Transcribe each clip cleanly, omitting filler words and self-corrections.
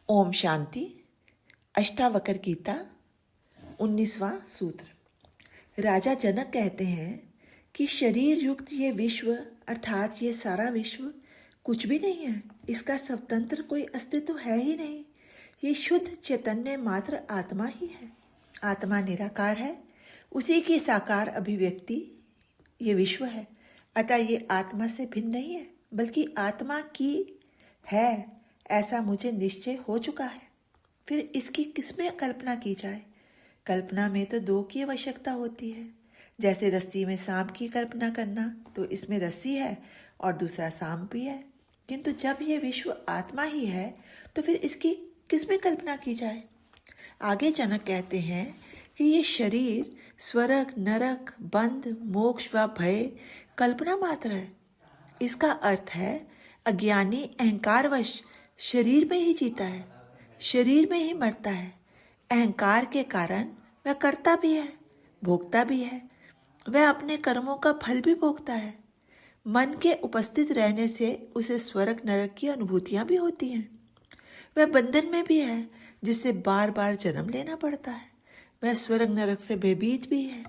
ओम शांति। अष्टावक्र गीता 19वां सूत्र। राजा जनक कहते हैं कि शरीर युक्त ये विश्व अर्थात ये सारा विश्व कुछ भी नहीं है। इसका स्वतंत्र कोई अस्तित्व है ही नहीं। ये शुद्ध चैतन्य मात्र आत्मा ही है। आत्मा निराकार है, उसी की साकार अभिव्यक्ति ये विश्व है। अतः ये आत्मा से भिन्न नहीं है, बल्कि आत्मा की है, ऐसा मुझे निश्चय हो चुका है। फिर इसकी किसमें कल्पना की जाए? कल्पना में तो दो की आवश्यकता होती है। जैसे रस्सी में सांप की कल्पना करना, तो इसमें रस्सी है और दूसरा सांप भी है। किंतु जब यह विश्व आत्मा ही है, तो फिर इसकी किसमें कल्पना की जाए? आगे जनक कहते हैं कि ये शरीर स्वर्ग, नरक, बंध, मोक्ष व भय कल्पना मात्र है। इसका अर्थ है अज्ञानी अहंकारवश शरीर में ही जीता है, शरीर में ही मरता है। अहंकार के कारण वह करता भी है, भोगता भी है। वह अपने कर्मों का फल भी भोगता है। मन के उपस्थित रहने से उसे स्वर्ग नरक की अनुभूतियां भी होती हैं। वह बंधन में भी है, जिससे बार बार जन्म लेना पड़ता है। वह स्वर्ग नरक से भयभीत भी है।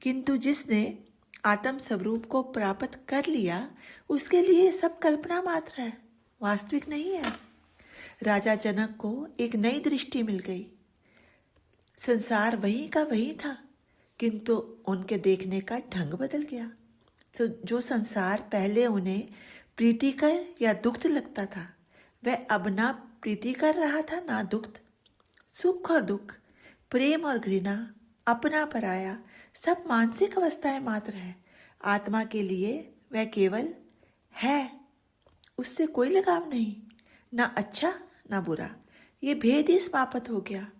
किंतु जिसने आत्म स्वरूप को प्राप्त कर लिया, उसके लिए सब कल्पना मात्र है, वास्तविक नहीं है। राजा जनक को एक नई दृष्टि मिल गई। संसार वही का वही था, किंतु उनके देखने का ढंग बदल गया। तो जो संसार पहले उन्हें प्रीतिकर या दुख लगता था, वह अब ना प्रीति कर रहा था ना दुख। सुख और दुख, प्रेम और घृणा, अपना पराया, सब मानसिक अवस्थाएं मात्र है। आत्मा के लिए वह केवल है, उससे कोई लगाव नहीं, ना अच्छा ना बुरा। ये भेद ही समाप्त हो गया।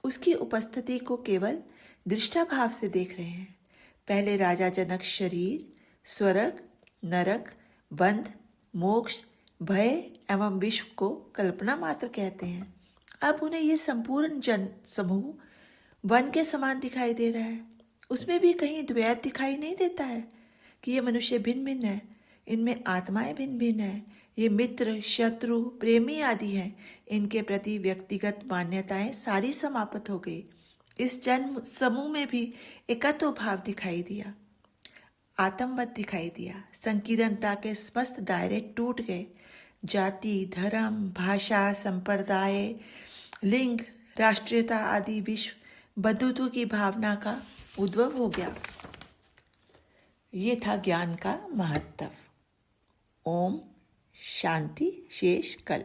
उसकी उपस्थिति को केवल दृष्टाभाव से देख रहे हैं। पहले राजा जनक शरीर, स्वर्ग, नरक, बंध, मोक्ष, भय एवं विश्व को कल्पना मात्र कहते हैं। अब उन्हें ये संपूर्ण जन समूह वन के समान दिखाई दे रहा है। उसमें भी कहीं द्वैत दिखाई नहीं देता है कि ये मनुष्य भिन्न भिन्न है, इनमें आत्माएं भिन्न भिन्न है, ये मित्र, शत्रु, प्रेमी आदि हैं। इनके प्रति व्यक्तिगत मान्यताएं सारी समाप्त हो गई। इस जन्म समूह में भी एकत्व भाव दिखाई दिया, आत्मवत दिखाई दिया। संकीर्णता के स्पष्ट दायरे टूट गए। जाति, धर्म, भाषा, संप्रदाय, लिंग, राष्ट्रीयता आदि विश्व बंधुत्व की भावना का उद्भव हो गया। ये था ज्ञान का महत्व। ओम शांति। शेष कल।